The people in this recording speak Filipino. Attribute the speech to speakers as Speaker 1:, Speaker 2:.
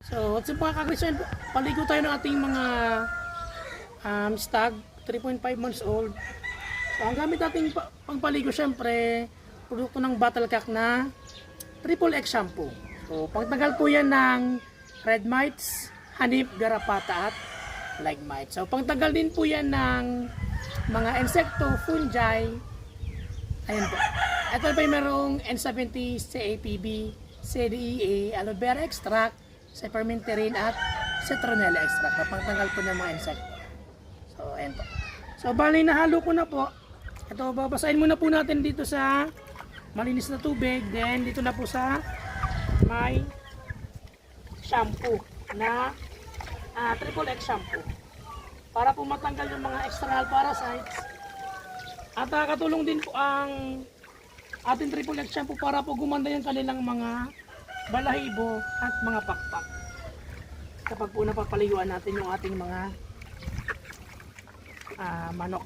Speaker 1: So, what's up mga kagrisan? Paligo tayo ng ating mga stag, 3.5 months old. So, ang gamit nating pangpaligo syempre, produkto ng Battlecock na Triple X shampoo. So, pangtanggal po yan ng red mites, hanip, garapata at leg mites. So, pangtanggal din po yan ng mga insekto, fungi. Ayun po. Ito pa yung merong N70, CAPB, CDEA, aloe vera extract, cypermethrin at citronella extract na pangtanggal po ng mga insekto. So, ayun po. So, bali nahalo ko na po. Ito, babasahin muna po natin dito sa malinis na tubig. Then, dito na po sa may shampoo na Triple X shampoo. Para po matanggal yung mga external parasites. At nakakatulong din po ang ating Triple X shampoo para po gumanda yung kanilang mga balahibo at mga pakpak. Kapag po napapaliguan natin yung ating mga manok.